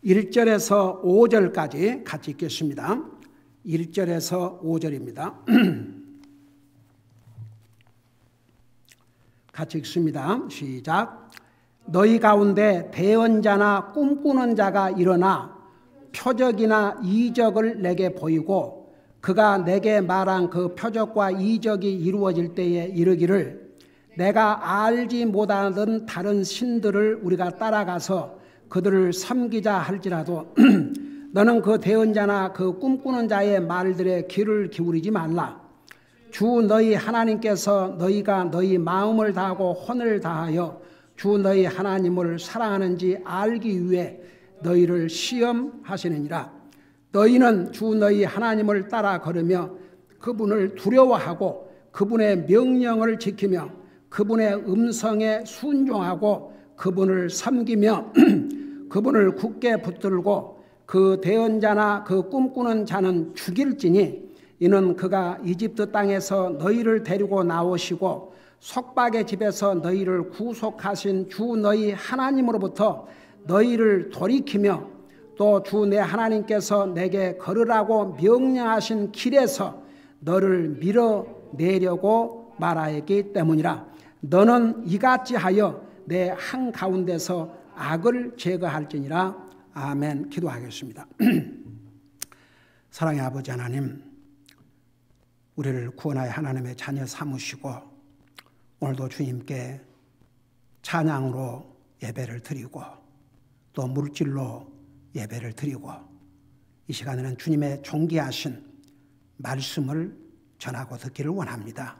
1절에서 5절까지 같이 읽겠습니다. 1절에서 5절입니다. 같이 읽습니다. 시작. 너희 가운데 대언자나 꿈꾸는 자가 일어나 표적이나 이적을 내게 보이고 그가 내게 말한 그 표적과 이적이 이루어질 때에 이르기를 내가 알지 못하던 다른 신들을 우리가 따라가서 그들을 섬기자 할지라도 너는 그 대언자나 그 꿈꾸는 자의 말들에 귀를 기울이지 말라. 주 너희 하나님께서 너희가 너희 마음을 다하고 혼을 다하여 주 너희 하나님을 사랑하는지 알기 위해 너희를 시험하시느니라. 너희는 주 너희 하나님을 따라 걸으며 그분을 두려워하고 그분의 명령을 지키며 그분의 음성에 순종하고 그분을 섬기며 그분을 굳게 붙들고 그 대언자나 그 꿈꾸는 자는 죽일지니 이는 그가 이집트 땅에서 너희를 데리고 나오시고 속박의 집에서 너희를 구속하신 주 너희 하나님으로부터 너희를 돌이키며 또 주 내 하나님께서 내게 걸으라고 명령하신 길에서 너를 밀어내려고 말하였기 때문이라. 너는 이같이 하여 내 한가운데서 악을 제거할지니라. 아멘. 기도하겠습니다. 사랑의 아버지 하나님, 우리를 구원하여 하나님의 자녀 삼으시고 오늘도 주님께 찬양으로 예배를 드리고 또 물질로 예배를 드리고 이 시간에는 주님의 존귀하신 말씀을 전하고 듣기를 원합니다.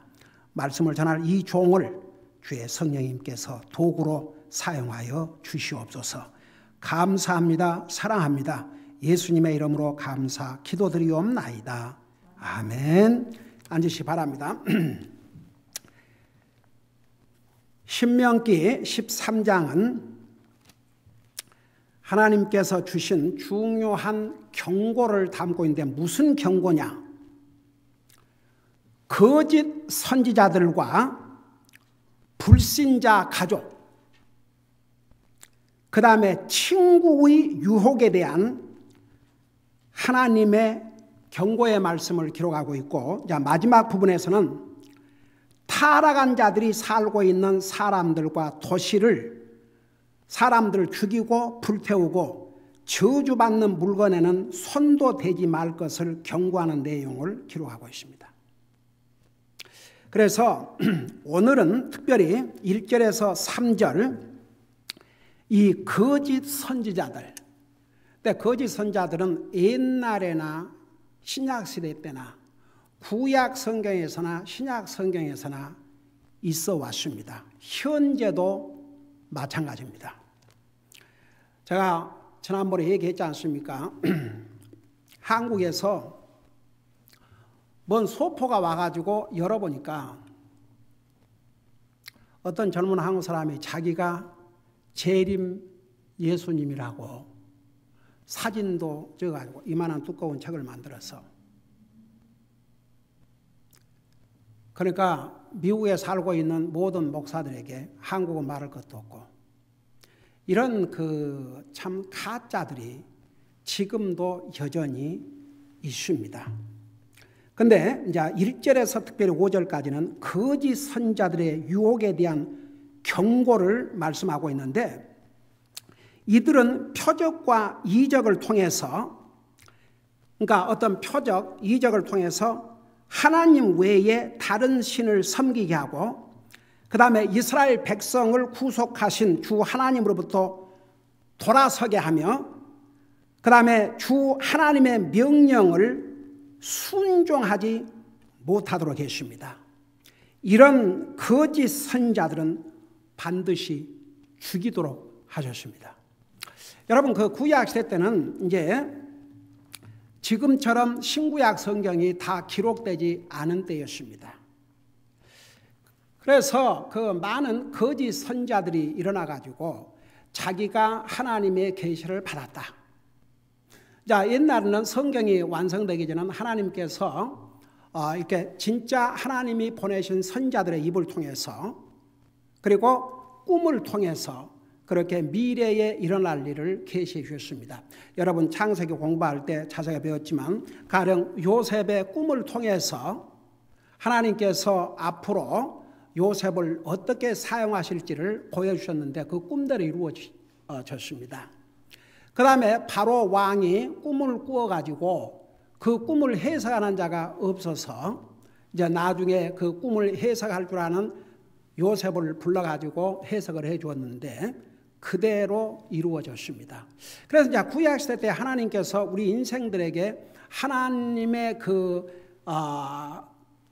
말씀을 전할 이 종을 주의 성령님께서 도구로 사용하여 주시옵소서. 감사합니다. 사랑합니다. 예수님의 이름으로 감사 기도드리옵나이다. 아멘. 앉으시기 바랍니다. 신명기 13장은 하나님께서 주신 중요한 경고를 담고 있는데 무슨 경고냐? 거짓 선지자들과 불신자 가족, 그 다음에 친구의 유혹에 대한 하나님의 경고의 말씀을 기록하고 있고, 마지막 부분에서는 타락한 자들이 살고 있는 사람들과 도시를 사람들을 죽이고 불태우고 저주받는 물건에는 손도 대지 말 것을 경고하는 내용을 기록하고 있습니다. 그래서 오늘은 특별히 1절에서 3절 이 거짓 선지자들, 근데 거짓 선지자들은 옛날에나 신약시대 때나 구약 성경에서나 신약 성경에서나 있어 왔습니다. 현재도 마찬가지입니다. 제가 지난번에 얘기했지 않습니까? 한국에서 뭔 소포가 와가지고 열어보니까 어떤 젊은 한국 사람이 자기가 재림 예수님이라고 사진도 찍어가지고 이만한 두꺼운 책을 만들어서, 그러니까 미국에 살고 있는 모든 목사들에게 한국어 말할 것도 없고 이런 참 가짜들이 지금도 여전히 있습니다. 그런데 이제 1절에서 특별히 5절까지는 거짓 선자들의 유혹에 대한 경고를 말씀하고 있는데, 이들은 표적과 이적을 통해서, 그러니까 어떤 표적, 이적을 통해서 하나님 외에 다른 신을 섬기게 하고, 그 다음에 이스라엘 백성을 구속하신 주 하나님으로부터 돌아서게 하며, 그 다음에 주 하나님의 명령을 순종하지 못하도록 했습니다. 이런 거짓 선자들은 반드시 죽이도록 하셨습니다. 여러분, 그 구약시대 때는 이제 지금처럼 신구약 성경이 다 기록되지 않은 때였습니다. 그래서 그 많은 거짓 선자들이 일어나가지고 자기가 하나님의 계시를 받았다. 자, 옛날에는 성경이 완성되기 전에는 하나님께서 이렇게 진짜 하나님이 보내신 선자들의 입을 통해서, 그리고 꿈을 통해서, 그렇게 미래에 일어날 일을 계시해 주셨습니다. 여러분 창세기 공부할 때 자세히 배웠지만 가령 요셉의 꿈을 통해서 하나님께서 앞으로 요셉을 어떻게 사용하실지를 보여주셨는데 그 꿈대로 이루어졌습니다. 그 다음에 바로 왕이 꿈을 꾸어가지고 그 꿈을 해석하는 자가 없어서 이제 나중에 그 꿈을 해석할 줄 아는 요셉을 불러가지고 해석을 해 주었는데 그대로 이루어졌습니다. 그래서 이제 구약시대 때 하나님께서 우리 인생들에게 하나님의 그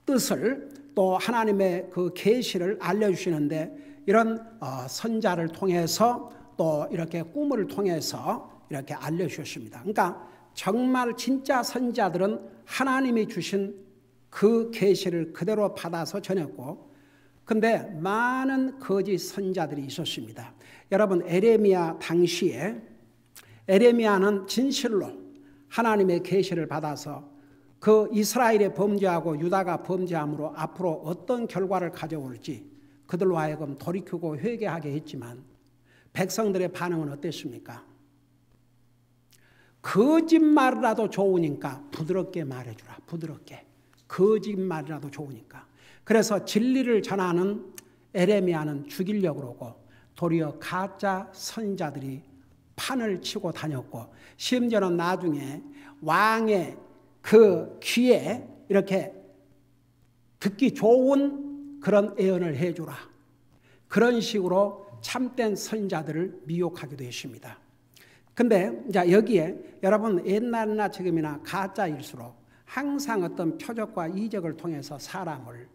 뜻을 또 하나님의 그 계시를 알려주시는데 이런 선자를 통해서 또 이렇게 꿈을 통해서 이렇게 알려주셨습니다. 그러니까 정말 진짜 선자들은 하나님이 주신 그 계시를 그대로 받아서 전했고 근데 많은 거짓 선자들이 있었습니다. 여러분 에레미야 당시에 에레미야는 진실로 하나님의 계시를 받아서 그 이스라엘의 범죄하고 유다가 범죄함으로 앞으로 어떤 결과를 가져올지 그들로 하여금 돌이키고 회개하게 했지만 백성들의 반응은 어땠습니까? 거짓말이라도 좋으니까 부드럽게 말해주라. 부드럽게. 거짓말이라도 좋으니까. 그래서 진리를 전하는 에레미야는 죽이려고 그러고 도리어 가짜 선자들이 판을 치고 다녔고 심지어는 나중에 왕의 그 귀에 이렇게 듣기 좋은 그런 예언을 해주라. 그런 식으로 참된 선자들을 미혹하기도 했습니다. 근데 이제 여기에 여러분 옛날이나 지금이나 가짜일수록 항상 어떤 표적과 이적을 통해서 사람을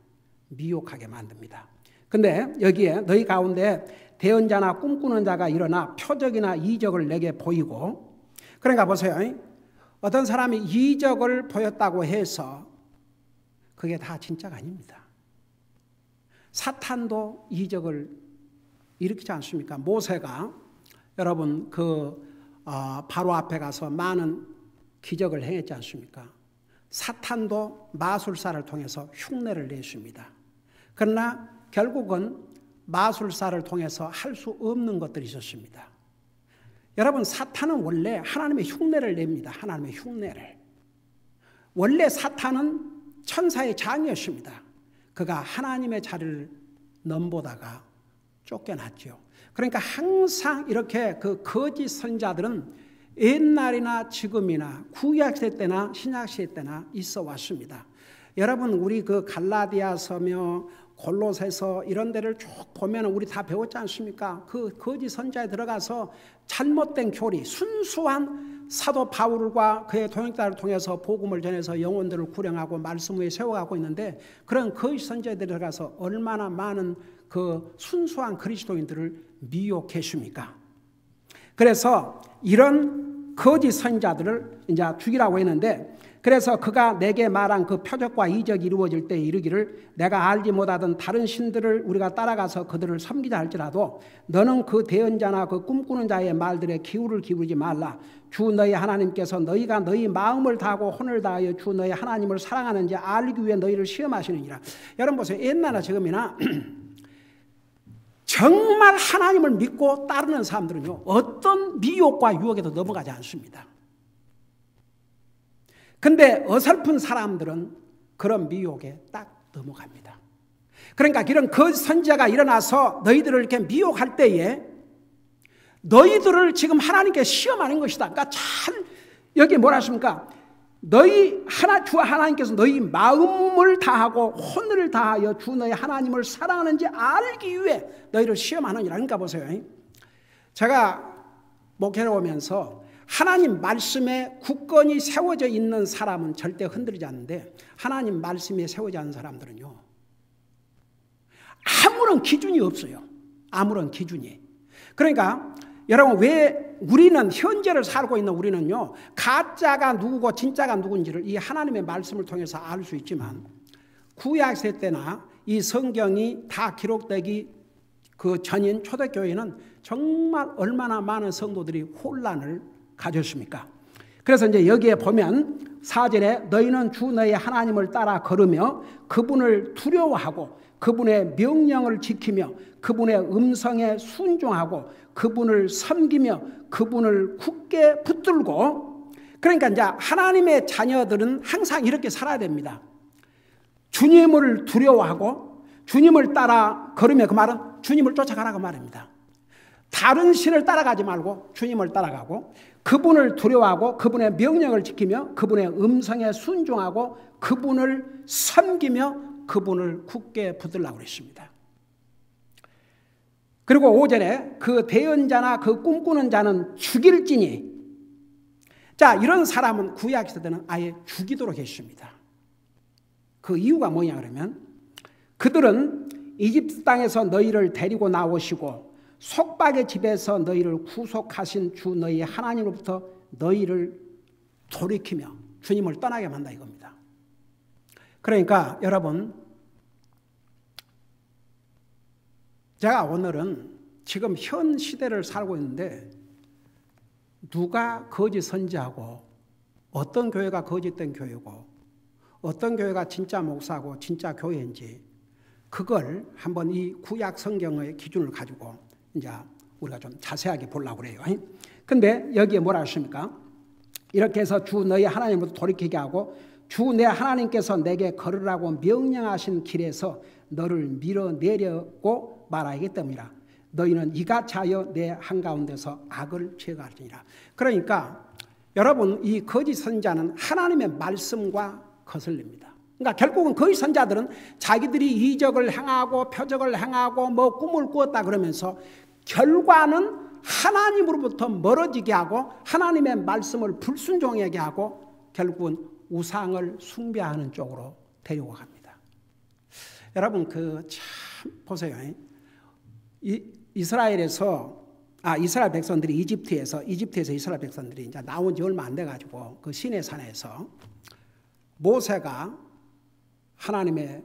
미혹하게 만듭니다. 근데 여기에 너희 가운데 대언자나 꿈꾸는 자가 일어나 표적이나 이적을 내게 보이고 그러니까 보세요. 어떤 사람이 이적을 보였다고 해서 그게 다 진짜가 아닙니다. 사탄도 이적을 일으키지 않습니까? 모세가 여러분 바로 앞에 가서 많은 기적을 행했지 않습니까? 사탄도 마술사를 통해서 흉내를 냈습니다. 그러나 결국은 마술사를 통해서 할 수 없는 것들이 있었습니다. 여러분 사탄은 원래 하나님의 흉내를 냅니다. 하나님의 흉내를. 원래 사탄은 천사의 장이었습니다. 그가 하나님의 자리를 넘보다가 쫓겨났죠. 그러니까 항상 이렇게 그 거짓 선자들은 옛날이나 지금이나 구약시대 때나 신약시대 때나 있어 왔습니다. 여러분 우리 그 갈라디아서며 골로새서 이런 데를 쭉 보면 우리 다 배웠지 않습니까? 그 거짓 선자에 들어가서 잘못된 교리, 순수한 사도 바울과 그의 동역자를 통해서 복음을 전해서 영혼들을 구령하고 말씀 위에 세워가고 있는데 그런 거짓 선자에 들어가서 얼마나 많은 그 순수한 그리스도인들을 미혹했습니까? 그래서 이런 거짓 선자들을 이제 죽이라고 했는데 그래서 그가 내게 말한 그 표적과 이적이 이루어질 때 이르기를 내가 알지 못하던 다른 신들을 우리가 따라가서 그들을 섬기자 할지라도 너는 그 대언자나 그 꿈꾸는 자의 말들에 기울을 기울이지 말라. 주 너희 하나님께서 너희가 너희 마음을 다하고 혼을 다하여 주 너희 하나님을 사랑하는지 알기 위해 너희를 시험하시느니라. 여러분 보세요. 옛날이나 지금이나 정말 하나님을 믿고 따르는 사람들은요 어떤 미혹과 유혹에도 넘어가지 않습니다. 근데 어설픈 사람들은 그런 미혹에 딱 넘어갑니다. 그러니까 이런 거짓 선지자가 일어나서 너희들을 이렇게 미혹할 때에 너희들을 지금 하나님께 시험하는 것이다. 그러니까 잘 여기 뭐라 하십니까? 주 하나님께서 너희 마음을 다하고 혼을 다하여 주 너희 하나님을 사랑하는지 알기 위해 너희를 시험하느니라. 그러니까 보세요. 제가 목회를 오면서 하나님 말씀에 굳건히 세워져 있는 사람은 절대 흔들리지 않는데 하나님 말씀에 세워져 있는 사람들은요 아무런 기준이 없어요. 아무런 기준이. 그러니까 여러분 왜 우리는 현재를 살고 있는 우리는요 가짜가 누구고 진짜가 누군지를 이 하나님의 말씀을 통해서 알 수 있지만 구약시대 때나 이 성경이 다 기록되기 그 전인 초대교회는 정말 얼마나 많은 성도들이 혼란을 가졌습니까? 그래서 이제 여기에 보면 4절에 너희는 주 너희 하나님을 따라 걸으며 그분을 두려워하고 그분의 명령을 지키며 그분의 음성에 순종하고 그분을 섬기며 그분을 굳게 붙들고, 그러니까 이제 하나님의 자녀들은 항상 이렇게 살아야 됩니다. 주님을 두려워하고 주님을 따라 걸으며, 그 말은 주님을 쫓아가라고 말입니다. 다른 신을 따라가지 말고 주님을 따라가고, 그분을 두려워하고 그분의 명령을 지키며 그분의 음성에 순종하고 그분을 섬기며 그분을 굳게 붙들라고 그랬습니다. 그리고 5절에 그 대언자나 그 꿈꾸는 자는 죽일지니, 자, 이런 사람은 구약 시대는 아예 죽이도록 했습니다. 그 이유가 뭐냐 그러면, 그들은 이집트 땅에서 너희를 데리고 나오시고 속박의 집에서 너희를 구속하신 주 너희 하나님으로부터 너희를 돌이키며 주님을 떠나게 만다 이겁니다. 그러니까 여러분, 제가 오늘은 지금 현 시대를 살고 있는데 누가 거짓 선지하고 어떤 교회가 거짓된 교회고 어떤 교회가 진짜 목사고 진짜 교회인지, 그걸 한번 이 구약 성경의 기준을 가지고 이제 우리가 좀 자세하게 보려고 그래요. 근데 여기에 뭐라 하십니까? 이렇게 해서 주 너희 하나님으로부터 돌이키게 하고 주 내 하나님께서 내게 걸으라고 명령하신 길에서 너를 밀어내려고 말하기 때문이라. 너희는 이같이 하여 내 한가운데서 악을 취해갈지니라. 그러니까 여러분, 이 거짓 선지자는 하나님의 말씀과 거슬립니다. 그러니까 결국은 거짓 선지자들은 자기들이 이적을 행하고 표적을 행하고 뭐 꿈을 꾸었다 그러면서 결과는 하나님으로부터 멀어지게 하고 하나님의 말씀을 불순종하게 하고 결국은 우상을 숭배하는 쪽으로 데리고 갑니다. 여러분, 참 보세요. 이스라엘 백성들이 이집트에서 이스라엘 백성들이 이제 나온 지 얼마 안 돼 가지고 그 시내산에서 모세가 하나님의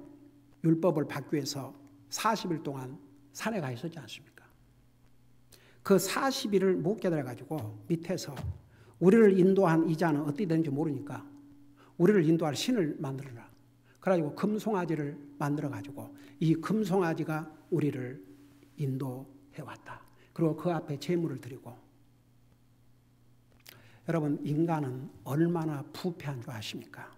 율법을 받기 위해서 40일 동안 산에 가 있었지 않습니까? 그 40일을 못 깨달아 가지고 밑에서 우리를 인도한 이자는 어떻게 되는지 모르니까 우리를 인도할 신을 만들어라. 그래가지고 금송아지를 만들어 가지고 이 금송아지가 우리를 인도해 왔다. 그리고 그 앞에 제물을 드리고. 여러분, 인간은 얼마나 부패한 줄 아십니까?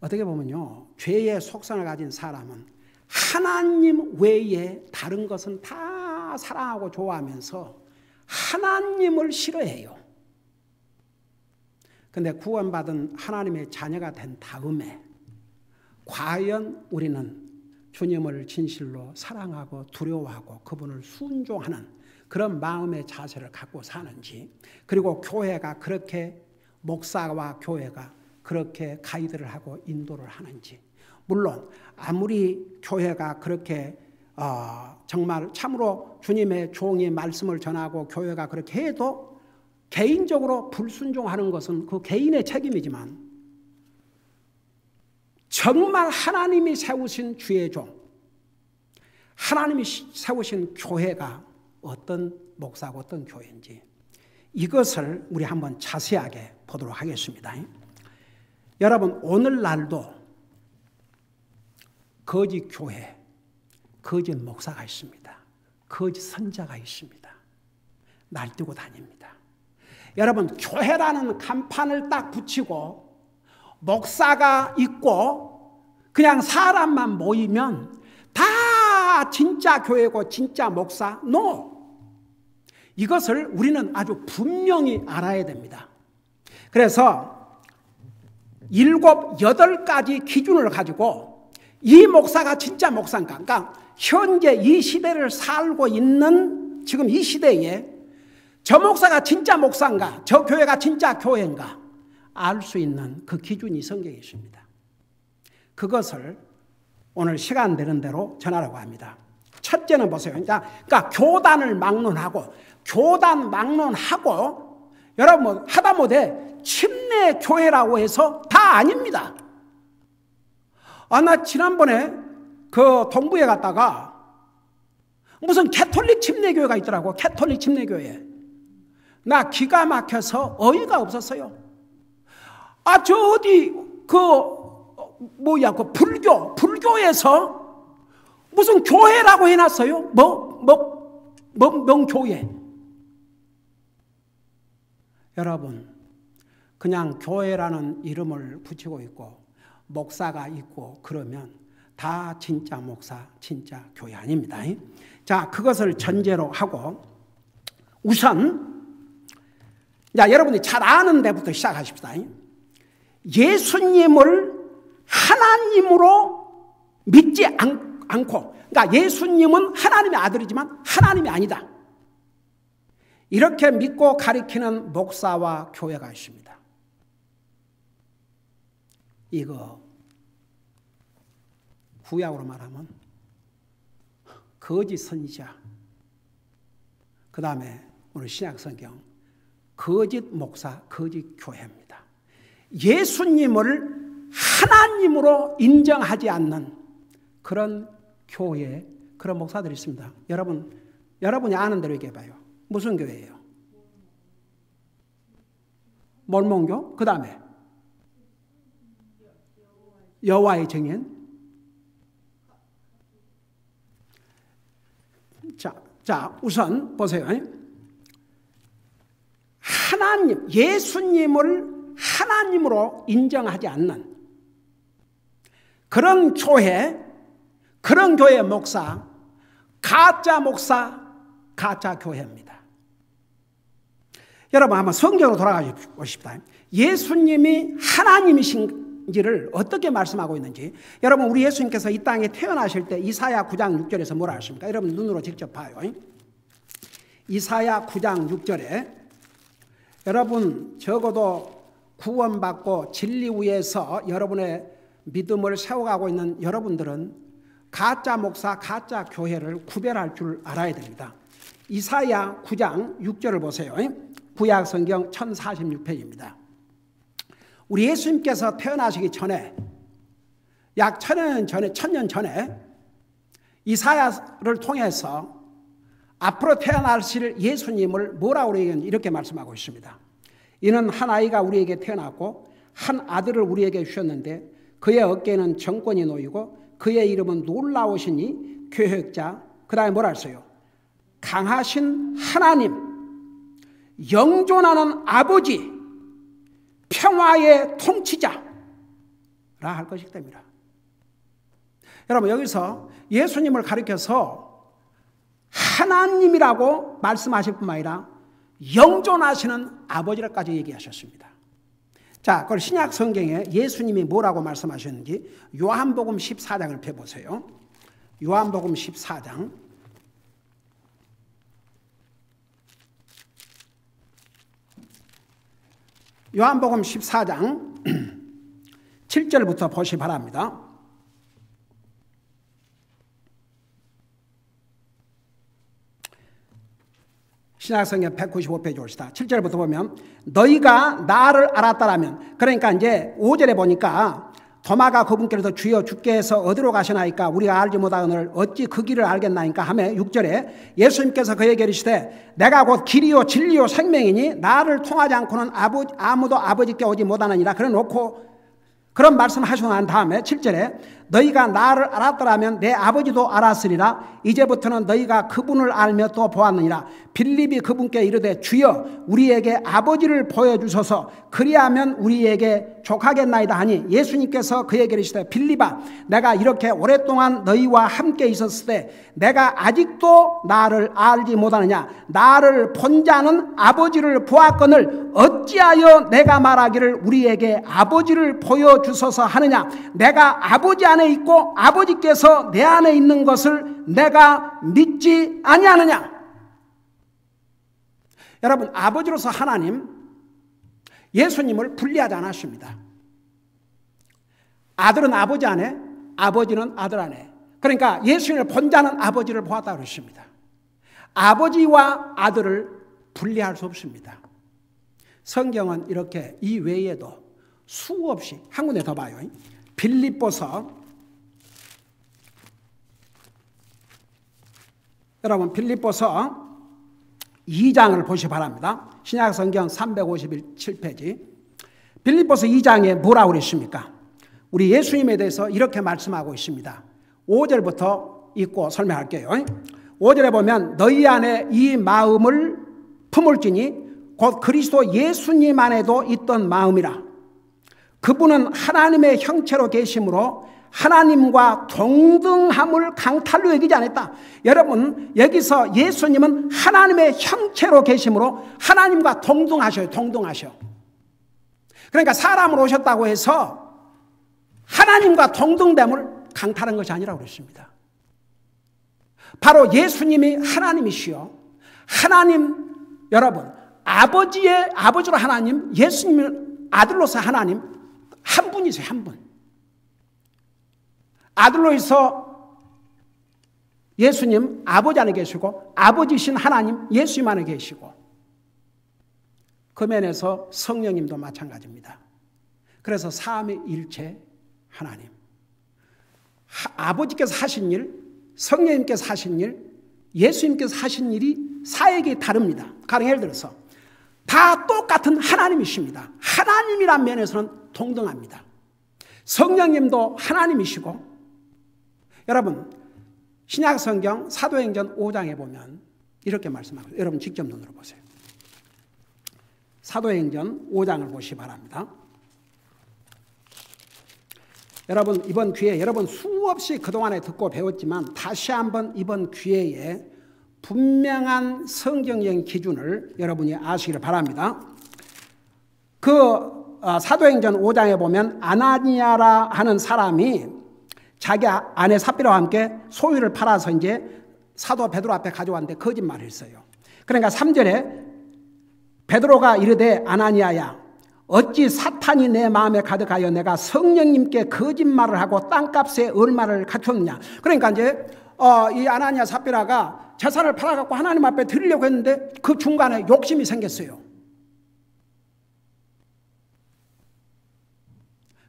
어떻게 보면요, 죄의 속성을 가진 사람은 하나님 외에 다른 것은 다 사랑하고 좋아하면서 하나님을 싫어해요. 근데 구원받은 하나님의 자녀가 된 다음에 과연 우리는 주님을 진실로 사랑하고 두려워하고 그분을 순종하는 그런 마음의 자세를 갖고 사는지, 그리고 교회가 그렇게, 목사와 교회가 그렇게 가이드를 하고 인도를 하는지. 물론 아무리 교회가 그렇게 정말 참으로 주님의 종이 말씀을 전하고 교회가 그렇게 해도 개인적으로 불순종하는 것은 그 개인의 책임이지만, 정말 하나님이 세우신 주의 종, 하나님이 세우신 교회가 어떤 목사고 어떤 교회인지, 이것을 우리 한번 자세하게 보도록 하겠습니다. 여러분, 오늘날도 거짓 교회, 거짓 목사가 있습니다. 거짓 선자가 있습니다. 날뛰고 다닙니다. 여러분, 교회라는 간판을 딱 붙이고 목사가 있고 그냥 사람만 모이면 다 진짜 교회고 진짜 목사? No! 이것을 우리는 아주 분명히 알아야 됩니다. 그래서 7, 8가지 기준을 가지고 이 목사가 진짜 목사인가, 그러니까 현재 이 시대를 살고 있는 지금 이 시대에 저 목사가 진짜 목사인가, 저 교회가 진짜 교회인가 알 수 있는 그 기준이 성경에 있습니다. 그것을 오늘 시간 되는 대로 전하라고 합니다. 첫째는 보세요. 그러니까 교단을 막론하고, 교단 막론하고, 여러분 하다못해 침례 교회라고 해서 다 아닙니다. 나 지난번에 그 동부에 갔다가 무슨 캐톨릭 침례교회가 있더라고. 캐톨릭 침례교회. 나 기가 막혀서 어이가 없었어요. 저 어디 불교에서 무슨 교회라고 해놨어요? 명교회. 여러분, 그냥 교회라는 이름을 붙이고 있고 목사가 있고 그러면 다 진짜 목사, 진짜 교회 아닙니다. 자, 그것을 전제로 하고 우선 여러분이 잘 아는 데부터 시작하십시다. 예수님을 하나님으로 믿지 않고, 그러니까 예수님은 하나님의 아들이지만 하나님이 아니다, 이렇게 믿고 가리키는 목사와 교회가 있습니다. 이거 구약으로 말하면 거짓 선지자, 그 다음에 오늘 신약 성경 거짓 목사, 거짓 교회입니다. 예수님을 하나님으로 인정하지 않는 그런 교회, 그런 목사들이 있습니다. 여러분이 아는 대로 얘기해봐요. 무슨 교회예요? 몰몬교? 그 다음에 여호와의 증인. 자, 우선 보세요. 하나님, 예수님을 하나님으로 인정하지 않는 그런 교회, 그런 교회 목사, 가짜 교회입니다. 여러분 한번 성경으로 돌아가 보십시다. 예수님이 하나님이신지를 어떻게 말씀하고 있는지. 여러분, 우리 예수님께서 이 땅에 태어나실 때 이사야 9장 6절에서 뭐라 하십니까? 여러분 눈으로 직접 봐요. 이사야 9장 6절에 여러분 적어도 구원받고 진리 위에서 여러분의 믿음을 세워가고 있는 여러분들은 가짜 목사, 가짜 교회를 구별할 줄 알아야 됩니다. 이사야 9장 6절을 보세요. 구약 성경 1046페이지입니다. 우리 예수님께서 태어나시기 전에 약 1000년 전에 이사야를 통해서 앞으로 태어나실 예수님을 뭐라고 이렇게 말씀하고 있습니다. 이는 한 아이가 우리에게 태어났고 한 아들을 우리에게 주셨는데 그의 어깨에는 정권이 놓이고 그의 이름은 놀라우시니 교획자, 그 다음에 뭐라 했어요? 강하신 하나님, 영존하는 아버지, 평화의 통치자라 할 것이기 때문이다. 여러분, 여기서 예수님을 가리켜서 하나님이라고 말씀하실 뿐만 아니라 영존하시는 아버지라까지 얘기하셨습니다. 자, 그걸 신약 성경에 예수님이 뭐라고 말씀하셨는지 요한복음 14장을 펴보세요. 요한복음 14장. 요한복음 14장 7절부터 보시 바랍니다. 신약성경 195페이지 봅시다. 7절부터 보면 너희가 나를 알았다라면, 그러니까 이제 5절에 보니까 도마가 그분께로서 주여 주께서 어디로 가시나이까 우리가 알지 못하거늘 어찌 그 길을 알겠나이까 하며 6절에 예수님께서 그에게 이르시되 내가 곧 길이요 진리요 생명이니 나를 통하지 않고는 아무도 아버지께 오지 못하느니라. 그래 놓고 그런 말씀하시고 난 다음에 7절에 너희가 나를 알았더라면 내 아버지도 알았으리라. 이제부터는 너희가 그분을 알며 또 보았느니라. 빌립이 그분께 이르되 주여 우리에게 아버지를 보여주소서 그리하면 우리에게 족하겠나이다 하니 예수님께서 그에게 이르시되 빌립아 내가 이렇게 오랫동안 너희와 함께 있었을 때 내가 아직도 나를 알지 못하느냐. 나를 본 자는 아버지를 보았거늘 어찌하여 내가 말하기를 우리에게 아버지를 보여주소서 하느냐. 내가 아버지 안에 있고 아버지께서 내 안에 있는 것을 내가 믿지 아니하느냐. 여러분, 아버지로서 하나님, 예수님을 분리하지 않았습니다. 아들은 아버지 안에, 아버지는 아들 안에. 그러니까 예수님을 본 자는 아버지를 보았다 그랬습니다. 아버지와 아들을 분리할 수 없습니다. 성경은 이렇게 이 외에도 수없이 한 군데 더 봐요. 빌립보서, 여러분 빌립보서 2장을 보시 바랍니다. 신약성경 357페이지. 빌립보서 2장에 뭐라고 그랬습니까? 우리 예수님에 대해서 이렇게 말씀하고 있습니다. 5절부터 있고 설명할게요. 5절에 보면 너희 안에 이 마음을 품을지니 곧 그리스도 예수님 안에도 있던 마음이라. 그분은 하나님의 형체로 계심으로 하나님과 동등함을 강탈로 여기지 않았다. 여러분, 여기서 예수님은 하나님의 형체로 계심으로 하나님과 동등하셔요. 동등하셔. 그러니까 사람으로 오셨다고 해서 하나님과 동등됨을 강탈한 것이 아니라고 그랬습니다. 바로 예수님이 하나님이시요, 하나님, 여러분, 아버지로 하나님, 예수님은 아들로서 하나님, 한 분이세요. 한 분. 아들로서 예수님 아버지 안에 계시고, 아버지신 하나님 예수님 안에 계시고, 그 면에서 성령님도 마찬가지입니다. 그래서 삼위일체 하나님, 아버지께서 하신 일, 성령님께서 하신 일, 예수님께서 하신 일이 사역이 다릅니다. 가령 예를 들어서 다 똑같은 하나님이십니다. 하나님이란 면에서는 동등합니다. 성령님도 하나님이시고, 여러분 신약성경 사도행전 5장에 보면 이렇게 말씀하고, 여러분 직접 눈으로 보세요. 사도행전 5장을 보시기 바랍니다. 여러분 이번 기회에, 여러분 수없이 그동안에 듣고 배웠지만 다시 한번 이번 기회에 분명한 성경적인 기준을 여러분이 아시기를 바랍니다. 사도행전 5장에 보면 아나니아라 하는 사람이 자기 아내 삽비라와 함께 소유를 팔아서 이제 사도 베드로 앞에 가져왔는데 거짓말을 했어요. 그러니까 3절에 베드로가 이르되 아나니아야, 어찌 사탄이 내 마음에 가득하여 내가 성령님께 거짓말을 하고 땅값에 얼마를 갖췄느냐. 그러니까 이제 이 아나니아 삽비라가 재산을 팔아갖고 하나님 앞에 드리려고 했는데 그 중간에 욕심이 생겼어요.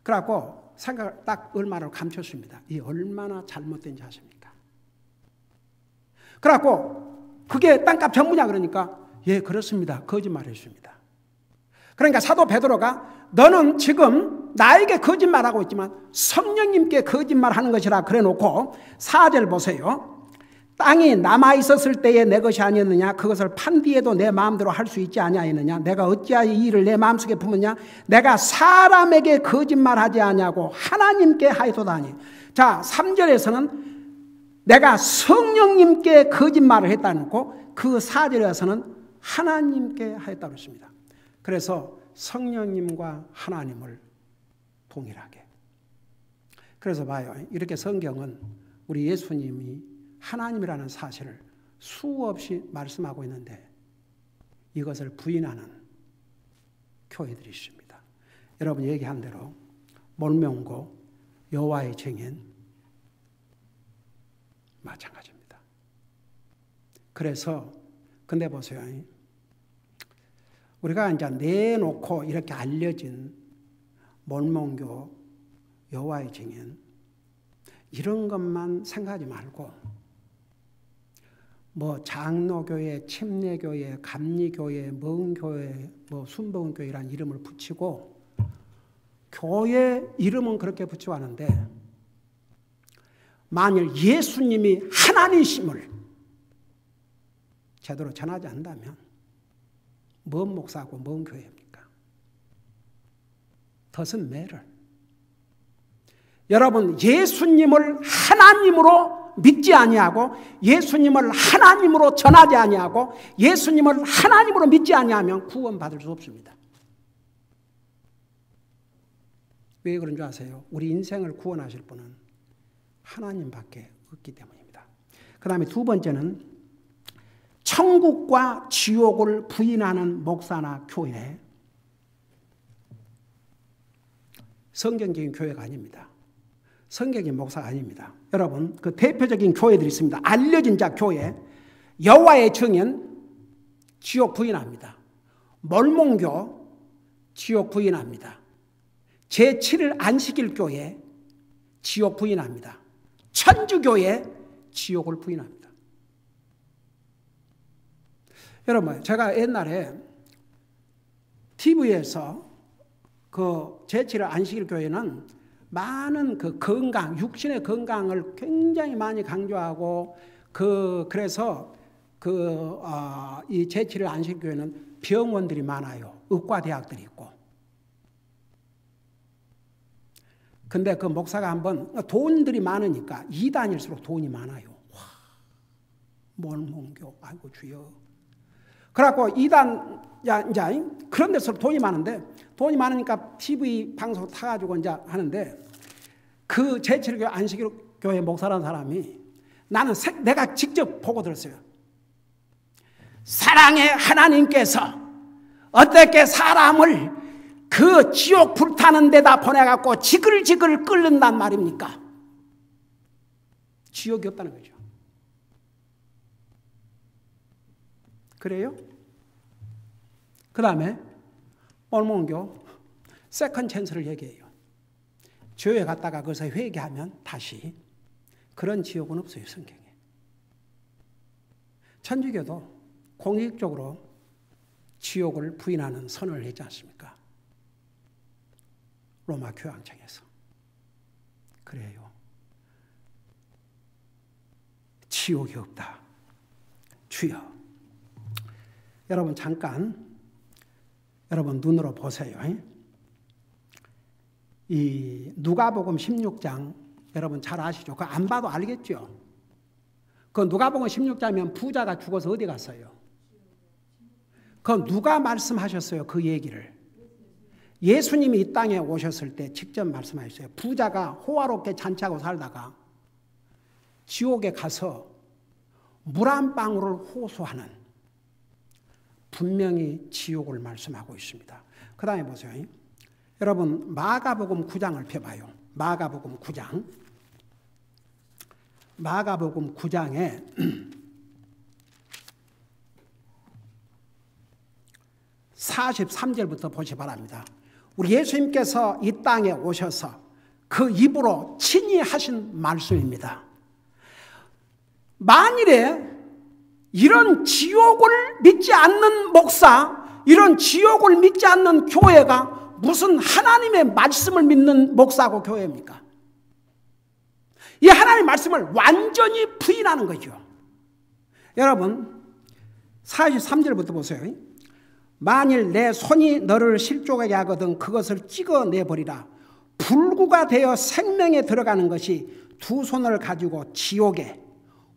그래갖고 생각을 딱 얼마를 감췄습니다. 이 얼마나 잘못된지 아십니까? 그래갖고 그게 땅값 전부냐 그러니까 예 그렇습니다. 거짓말을 했습니다. 그러니까 사도 베드로가 너는 지금 나에게 거짓말하고 있지만 성령님께 거짓말하는 것이라 그래놓고 4절 보세요. 땅이 남아있었을 때에 내 것이 아니었느냐, 그것을 판 뒤에도 내 마음대로 할 수 있지 아니하였느냐, 내가 어찌하여 이 일을 내 마음속에 품었냐, 내가 사람에게 거짓말하지 아니하고 하나님께 하였도다니. 자 3절에서는 내가 성령님께 거짓말을 했다는 거, 그 4절에서는 하나님께 하였다고 했습니다. 그래서 성령님과 하나님을 동일하게. 그래서 봐요. 이렇게 성경은 우리 예수님이 하나님이라는 사실을 수없이 말씀하고 있는데 이것을 부인하는 교회들이 있습니다. 여러분 얘기한 대로 몰명고, 여호와의 증인 마찬가지입니다. 그래서 근데 보세요. 우리가 이제 내놓고 이렇게 알려진 몰몬교, 여호와의 증인 이런 것만 생각하지 말고 뭐 장로교회, 침례교회, 감리교회, 먼교회, 뭐 순복음교회라는 이름을 붙이고 교회 이름은 그렇게 붙이고 하는데 만일 예수님이 하나님이심을 제대로 전하지 않는다면 뭔 목사고 뭔 교회입니까? doesn't matter. 여러분 예수님을 하나님으로 믿지 아니하고 예수님을 하나님으로 전하지 아니하고 예수님을 하나님으로 믿지 아니하면 구원받을 수 없습니다. 왜 그런 줄 아세요? 우리 인생을 구원하실 분은 하나님밖에 없기 때문입니다. 그 다음에 두 번째는 천국과 지옥을 부인하는 목사나 교회, 성경적인 교회가 아닙니다. 성경적인 목사가 아닙니다. 여러분 그 대표적인 교회들이 있습니다. 알려진 자 교회, 여호와의 증인 지옥 부인합니다. 몰몬교 지옥 부인합니다. 제7일 안식일 교회 지옥 부인합니다. 천주교회 지옥을 부인합니다. 여러분 제가 옛날에 TV에서 그 제7일 안식일 교회는 많은 그 건강, 육신의 건강을 굉장히 많이 강조하고 그래서 이 제7일 안식교회는 병원들이 많아요. 의과대학들이 있고. 근데 그 목사가 한번 돈들이 많으니까 2단일수록 돈이 많아요. 와, 몰몬교, 아이고 주여. 그래갖고 2단, 이제 그런 데서 돈이 많은데, 돈이 많으니까 TV 방송 타가지고 이제 하는데, 그 제7교 안식교회 목사라는 사람이 내가 직접 보고 들었어요. 사랑의 하나님께서 어떻게 사람을 그 지옥 불타는 데다 보내갖고 지글지글 끓는단 말입니까? 지옥이 없다는 거죠. 그래요? 그 다음에 몰몬교 세컨 찬스를 얘기해요. 교회 갔다가 거기서 회개하면 다시 그런 지옥은 없어요, 성경에. 천주교도 공식적으로 지옥을 부인하는 선언을 했지 않습니까? 로마 교황청에서. 그래요. 지옥이 없다. 주여. 여러분 잠깐 여러분 눈으로 보세요. 이 누가복음 16장 여러분 잘 아시죠? 그거 안 봐도 알겠죠? 그 누가복음 16장이면 부자가 죽어서 어디 갔어요? 그 누가 말씀하셨어요? 그 얘기를. 예수님이 이 땅에 오셨을 때 직접 말씀하셨어요. 부자가 호화롭게 잔치하고 살다가 지옥에 가서 물 한 방울을 호소하는 분명히 지옥을 말씀하고 있습니다. 그 다음에 보세요. 여러분 마가복음 9장을 펴봐요. 마가복음 9장. 마가복음 9장에 43절부터 보시 바랍니다. 우리 예수님께서 이 땅에 오셔서 그 입으로 친히 하신 말씀입니다. 만일에 이런 지옥을 믿지 않는 목사, 이런 지옥을 믿지 않는 교회가 무슨 하나님의 말씀을 믿는 목사고 교회입니까? 이 하나님의 말씀을 완전히 부인하는 거죠. 여러분 43절부터 보세요. 만일 내 손이 너를 실족하게 하거든 그것을 찍어내버리라. 불구가 되어 생명에 들어가는 것이 두 손을 가지고 지옥에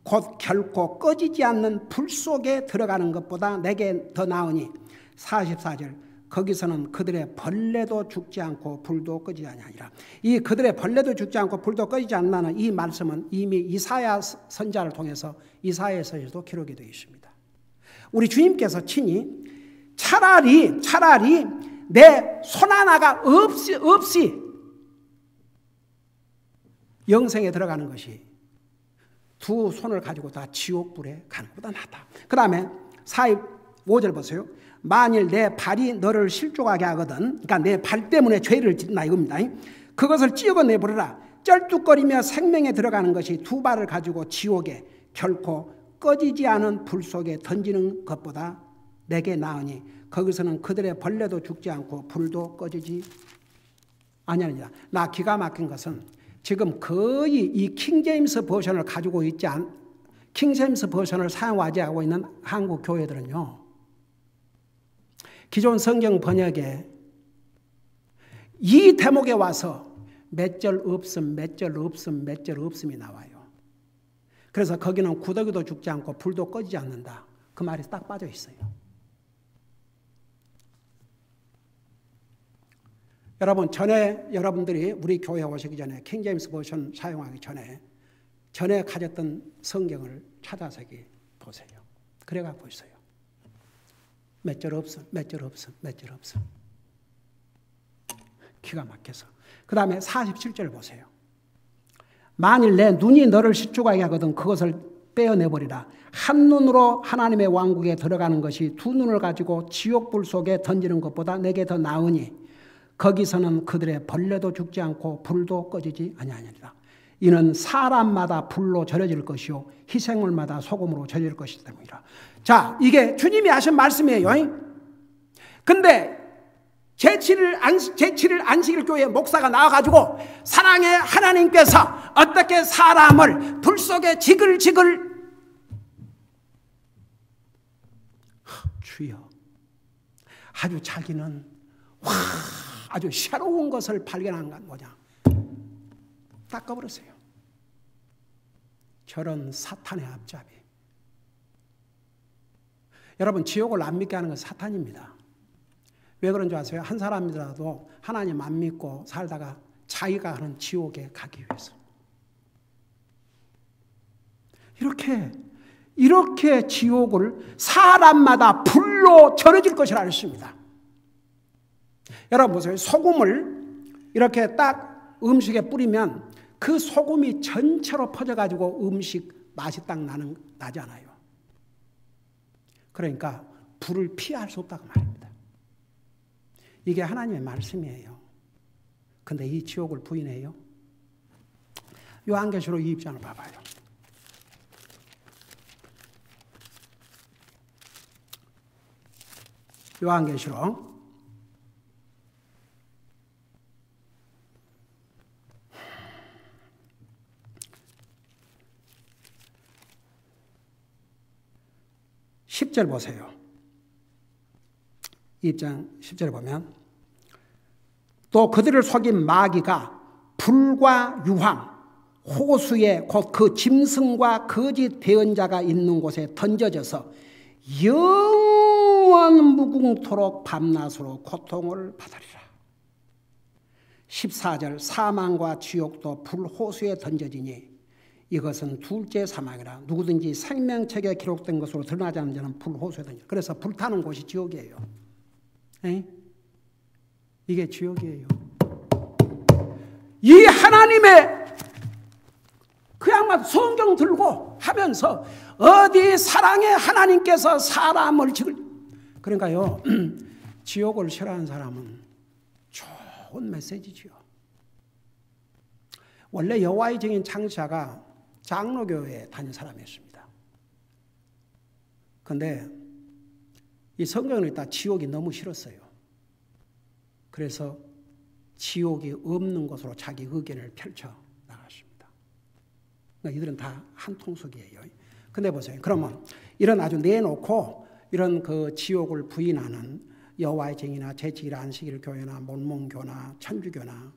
곧 결코 꺼지지 않는 불 속에 들어가는 것보다 내게 더 나으니. 44절 거기서는 그들의 벌레도 죽지 않고 불도 꺼지지 아니하니라. 이 그들의 벌레도 죽지 않고 불도 꺼지지 않는다는 이 말씀은 이미 이사야 선지자를 통해서 이사야서에서도 기록이 되어 있습니다. 우리 주님께서 친히 차라리 내 손 하나가 없이 영생에 들어가는 것이 두 손을 가지고 다 지옥불에 가는 것보다 낫다. 그 다음에 45절 보세요. 만일 내 발이 너를 실족하게 하거든, 그러니까 내 발 때문에 죄를 짓나 이겁니다. 그것을 찌어내버려라. 쩔뚝거리며 생명에 들어가는 것이 두 발을 가지고 지옥에 결코 꺼지지 않은 불 속에 던지는 것보다 내게 나으니 거기서는 그들의 벌레도 죽지 않고 불도 꺼지지 아니하니라. 나 기가 막힌 것은 지금 거의 이 킹제임스 버전을 가지고 있지 킹제임스 버전을 사용하지 않고 있는 한국 교회들은요, 기존 성경 번역에 이 대목에 와서 몇 절 없음, 몇 절 없음, 몇 절 없음이 나와요. 그래서 거기는 구더기도 죽지 않고 불도 꺼지지 않는다. 그 말이 딱 빠져 있어요. 여러분 전에 여러분들이 우리 교회에 오시기 전에 킹제임스 버전 사용하기 전에 가졌던 성경을 찾아서 보세요. 그래갖고 있어요. 몇 절 없음, 몇 절 없음, 몇 절 없음. 기가 막혀서. 그 다음에 47절 보세요. 만일 내 눈이 너를 실족하게 하거든 그것을 빼어내버리라. 한 눈으로 하나님의 왕국에 들어가는 것이 두 눈을 가지고 지옥불 속에 던지는 것보다 내게 더 나으니 거기서는 그들의 벌레도 죽지 않고 불도 꺼지지 아니하니라. 이는 사람마다 불로 절여질 것이요 희생물마다 소금으로 절여질 것이기 때문이라. 자, 이게 주님이 하신 말씀이에요. 근데 제7일 안식일 교회 목사가 나와가지고 사랑의 하나님께서 어떻게 사람을 불 속에 지글지글 주여, 아주 자기는 아주 새로운 것을 발견한 건 뭐냐, 닦아버렸어요. 저런 사탄의 앞잡이. 여러분, 지옥을 안 믿게 하는 건 사탄입니다. 왜 그런 줄 아세요? 한 사람이라도 하나님 안 믿고 살다가 자기가 하는 지옥에 가기 위해서. 이렇게 지옥을 사람마다 불로 전해질 것이라 했습니다. 여러분 보세요. 소금을 이렇게 딱 음식에 뿌리면 그 소금이 전체로 퍼져가지고 음식 맛이 딱 나잖아요. 그러니까 불을 피할 수 없다고 말입니다. 이게 하나님의 말씀이에요. 근데 이 지옥을 부인해요. 요한계시록 2장을 봐봐요. 요한계시록 10절 보세요. 2장 10절 보면 또 그들을 속인 마귀가 불과 유황, 호수에 곧 그 짐승과 거짓 대언자가 있는 곳에 던져져서 영원 무궁토록 밤낮으로 고통을 받으리라. 14절 사망과 지옥도 불호수에 던져지니 이것은 둘째 사망이라. 누구든지 생명책에 기록된 것으로 드러나지 않는 자는 불호수에 던져. 그래서 불타는 곳이 지옥이에요. 이게 지옥이에요. 이 하나님의 그야말로 성경 들고 하면서 어디 사랑의 하나님께서 사람을 그러니까요, 지옥을 싫어하는 사람은 좋은 메시지지요. 원래 여호와의 증인 창시자가 장로교회에 다닌 사람이었습니다. 그런데 이 성경을 읽다 지옥이 너무 싫었어요. 그래서 지옥이 없는 곳으로 자기 의견을 펼쳐 나갔습니다. 그러니까 이들은 다 한 통속이에요. 근데 보세요. 그러면 이런 아주 내놓고 이런 그 지옥을 부인하는 여호와의 증인이나 제7일 안식일 교회나 몰몬교나 천주교나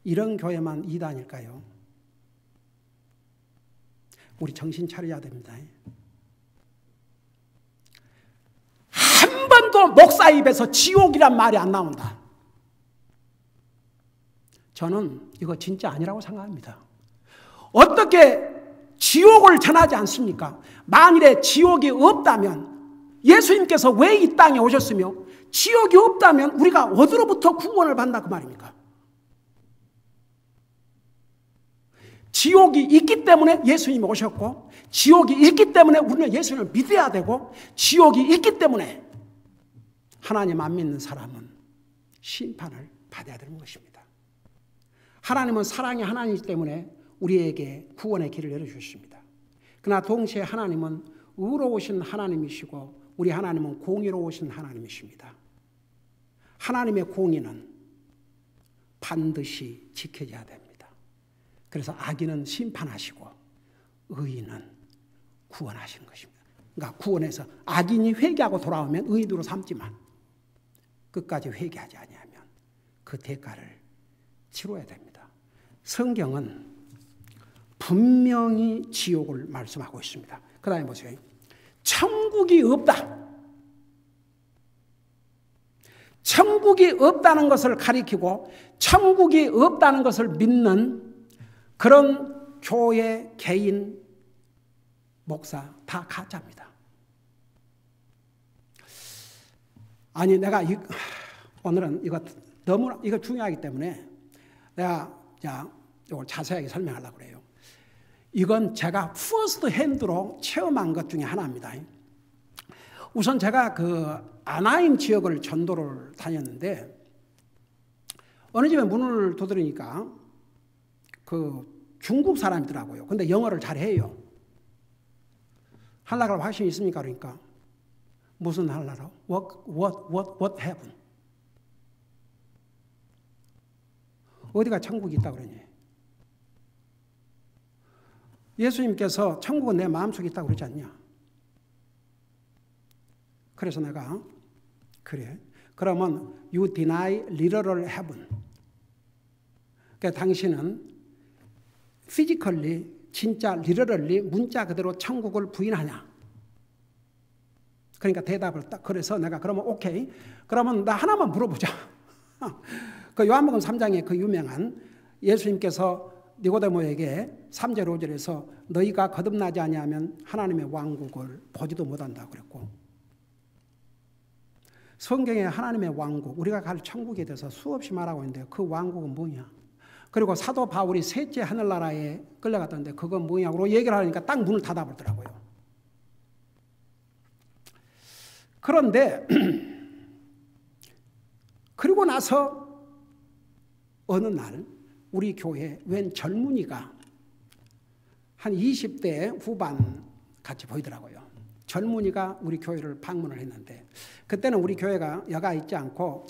이런 교회만 이단일까요? 우리 정신 차려야 됩니다. 한 번도 목사 입에서 지옥이란 말이 안 나온다. 저는 이거 진짜 아니라고 생각합니다. 어떻게 지옥을 전하지 않습니까? 만일에 지옥이 없다면 예수님께서 왜 이 땅에 오셨으며 지옥이 없다면 우리가 어디로부터 구원을 받나 그 말입니까? 지옥이 있기 때문에 예수님이 오셨고 지옥이 있기 때문에 우리는 예수님을 믿어야 되고 지옥이 있기 때문에 하나님 안 믿는 사람은 심판을 받아야 되는 것입니다. 하나님은 사랑의 하나님이기 때문에 우리에게 구원의 길을 열어주십니다. 그러나 동시에 하나님은 의로우신 하나님이시고 우리 하나님은 공의로우신 하나님이십니다. 하나님의 공의는 반드시 지켜져야 됩니다. 그래서 악인은 심판하시고 의인은 구원하시는 것입니다. 그러니까 구원해서 악인이 회개하고 돌아오면 의인으로 삼지만 끝까지 회개하지 아니하면 그 대가를 치러야 됩니다. 성경은 분명히 지옥을 말씀하고 있습니다. 그 다음에 보세요. 천국이 없다. 천국이 없다는 것을 가리키고 천국이 없다는 것을 믿는 그런 교회, 개인, 목사 다 가짜입니다. 아니 내가 오늘은 이거 중요하기 때문에 내가 이걸 자세하게 설명하려고 그래요. 이건 제가 퍼스트 핸드로 체험한 것 중에 하나입니다. 우선 제가 그 아나임 지역을 전도를 다녔는데 어느 집에 문을 두드리니까 그 중국 사람이더라고요. 근데 영어를 잘해요. 한나라로 확신이 있습니까? 그러니까 무슨 한나라? What heaven? 어디가 천국이 있다고 그러니? 예수님께서 천국은 내 마음속에 있다고 그러지 않냐? 그래서 내가 그래. 그러면 you deny literal heaven. 그러니까 당신은 physically 진짜 literally 문자 그대로 천국을 부인하냐? 그러니까 대답을 딱 그래서 내가 그러면 오케이. 그러면 나 하나만 물어보자. 그 요한복음 3장에 그 유명한 예수님께서 니고데모에게 3절 5절에서 너희가 거듭나지 아니하면 하나님의 왕국을 보지도 못한다고 그랬고 성경에 하나님의 왕국 우리가 갈 천국에 대해서 수없이 말하고 있는데 그 왕국은 뭐냐? 그리고 사도 바울이 셋째 하늘나라에 끌려갔던데 그건 뭐냐고 얘기를 하니까 딱 문을 닫아버리더라고요. 그런데 그리고 나서 어느 날 우리 교회 웬 젊은이가 한 20대 후반 같이 보이더라고요. 젊은이가 우리 교회를 방문을 했는데 그때는 우리 교회가 여가 있지 않고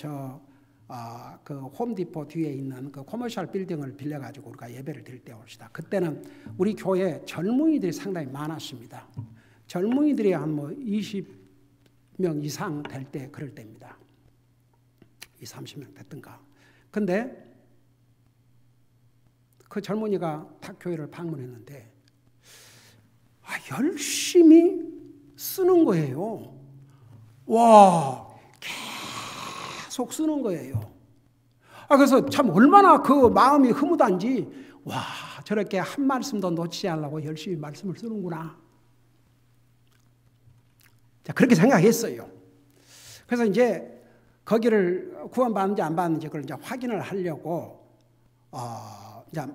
그 홈디포 뒤에 있는 그 코머셜 빌딩을 빌려가지고 우리가 예배를 드릴 때 옵시다. 그때는 우리 교회 젊은이들이 상당히 많았습니다. 젊은이들이 한 20명 이상 될 때 그럴 때입니다. 20, 30명 됐던가. 근데 그 젊은이가 탁 교회를 방문했는데 열심히 쓰는 거예요. 와, 계속 쓰는 거예요. 그래서 참 얼마나 그 마음이 흐뭇한지 와, 저렇게 한 말씀도 놓치지 않으려고 열심히 말씀을 쓰는구나. 자, 그렇게 생각했어요. 그래서 이제 거기를 구원받는지 안 받는지 그걸 이제 확인을 하려고 이제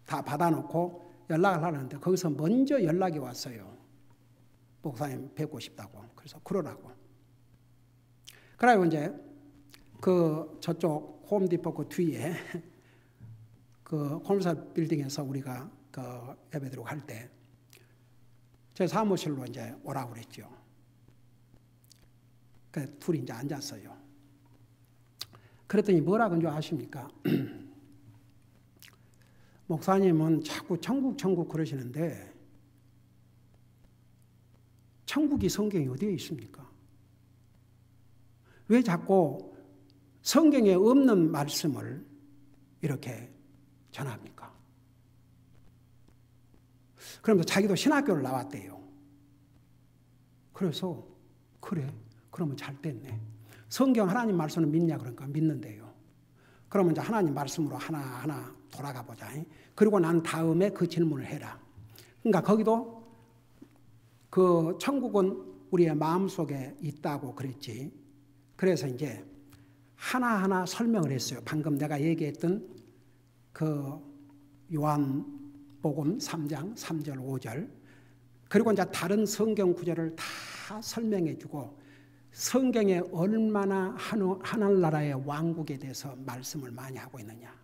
다 받아놓고 연락을 하는데 거기서 먼저 연락이 왔어요. 목사님 뵙고 싶다고. 그래서 그러라고. 그리고 이제 그 저쪽 홈디포 그 뒤에 그 콘서트 빌딩에서 우리가 그 예배드리고 할 때 제 사무실로 이제 오라고 그랬죠. 그 둘이 이제 앉았어요. 그랬더니 뭐라고 줄 아십니까? 목사님은 자꾸 천국 그러시는데 천국이 성경에 어디에 있습니까? 왜 자꾸 성경에 없는 말씀을 이렇게 전합니까? 그러면서 자기도 신학교를 나왔대요. 그래서 그래, 그러면 잘 됐네. 성경 하나님 말씀을 믿냐 그러니까 믿는데요. 그러면 이제 하나님 말씀으로 하나하나 돌아가 보자. 그리고 난 다음에 그 질문을 해라. 그러니까 거기도 그 천국은 우리의 마음속에 있다고 그랬지. 그래서 이제 하나하나 설명을 했어요. 방금 내가 얘기했던 그 요한복음 3장 3절 5절 그리고 이제 다른 성경 구절을 다 설명해 주고 성경에 얼마나 하늘나라의 왕국에 대해서 말씀을 많이 하고 있느냐.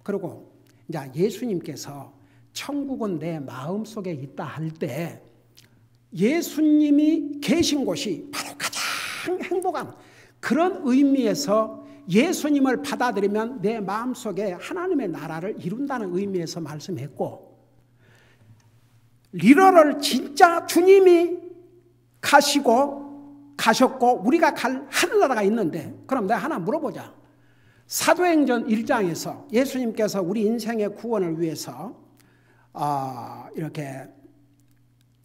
그리고 이제 예수님께서 천국은 내 마음속에 있다 할 때 예수님이 계신 곳이 바로 가장 행복한 그런 의미에서 예수님을 받아들이면 내 마음속에 하나님의 나라를 이룬다는 의미에서 말씀했고 리더를 진짜 주님이 가셨고 우리가 갈 하늘나라가 있는데 그럼 내가 하나 물어보자. 사도행전 1장에서 예수님께서 우리 인생의 구원을 위해서 이렇게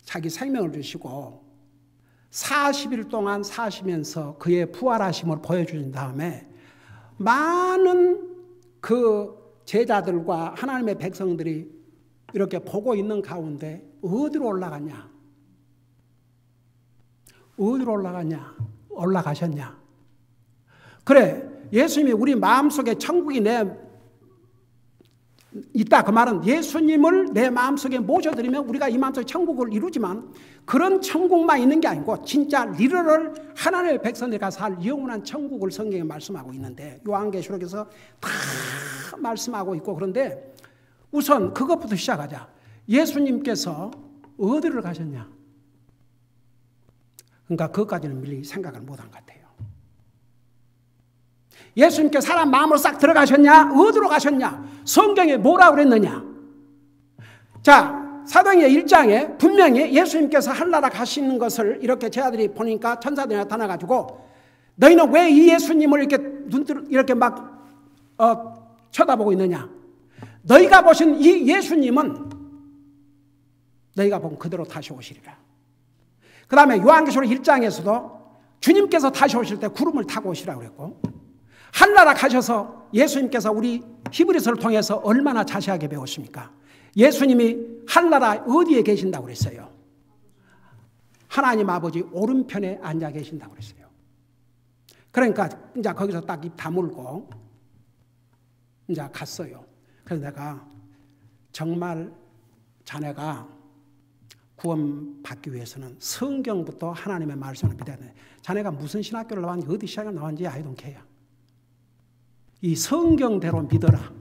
자기 생명을 주시고 40일 동안 사시면서 그의 부활하심을 보여주신 다음에 많은 그 제자들과 하나님의 백성들이 이렇게 보고 있는 가운데 어디로 올라갔냐? 어디로 올라가셨냐? 그래, 예수님이 우리 마음속에 천국이 있다. 그 말은 예수님을 내 마음속에 모셔드리면 우리가 이 마음속에 천국을 이루지만 그런 천국만 있는 게 아니고 진짜 리더를 하나님의 백성들과 살 영원한 천국을 성경에 말씀하고 있는데 요한계시록에서 다 말씀하고 있고 그런데 우선 그것부터 시작하자. 예수님께서 어디를 가셨냐? 그러니까 그것까지는 미리 생각을 못한 것 같아요. 예수님께 사람 마음으로 싹 들어가셨냐? 어디로 가셨냐? 성경에 뭐라고 그랬느냐? 자, 사도행전 1장에 분명히 예수님께서 한나라 가시는 것을 이렇게 제 아들이 보니까 천사들이 나타나가지고 너희는 왜 이 예수님을 이렇게 막 쳐다보고 있느냐? 너희가 보신 이 예수님은 너희가 본 그대로 다시 오시리라. 그 다음에 요한계시록 1장에서도 주님께서 다시 오실 때 구름을 타고 오시라고 그랬고, 한나라 가셔서 예수님께서 우리 히브리서를 통해서 얼마나 자세하게 배웠습니까? 예수님이 한나라 어디에 계신다고 그랬어요? 하나님 아버지 오른편에 앉아 계신다고 그랬어요. 그러니까 이제 거기서 딱 입 다물고 이제 갔어요. 그래서 내가 정말 자네가 구원받기 위해서는 성경부터 하나님의 말씀을 믿어야 돼. 자네가 무슨 신학교를 나왔는지 어디 시작을 나왔는지 I don't care. 이 성경대로 믿어라.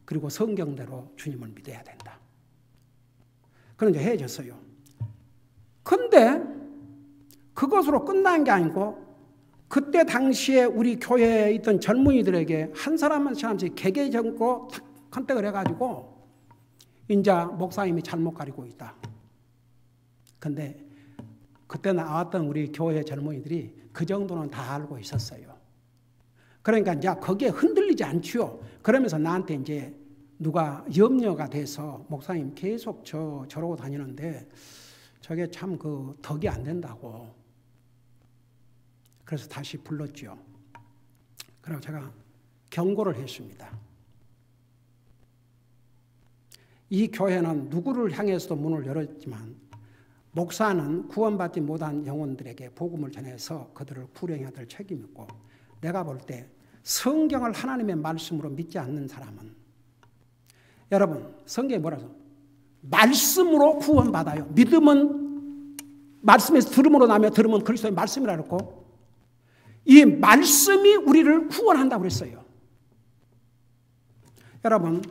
그리고 성경대로 주님을 믿어야 된다. 그런 이제 헤어졌어요. 근데 그것으로 끝난 게 아니고 그때 당시에 우리 교회에 있던 젊은이들에게 한 사람씩 개개정고 컨택을 해가지고 이제 목사님이 잘못 가리고 있다. 근데 그때 나왔던 우리 교회 젊은이들이 그 정도는 다 알고 있었어요. 그러니까 이제 거기에 흔들리지 않지요. 그러면서 나한테 이제 누가 염려가 돼서 목사님 계속 저러고 다니는데 저게 참 그 덕이 안 된다고. 그래서 다시 불렀죠. 그리고 제가 경고를 했습니다. 이 교회는 누구를 향해서도 문을 열었지만 목사는 구원받지 못한 영혼들에게 복음을 전해서 그들을 구령해야 될 책임이 있고, 내가 볼 때 성경을 하나님의 말씀으로 믿지 않는 사람은, 여러분 성경에 뭐라서 말씀으로 구원받아요. 믿음은 말씀에서 들음으로 나며 들음은 그리스도의 말씀이라 그랬고, 이 말씀이 우리를 구원한다고 그랬어요. 여러분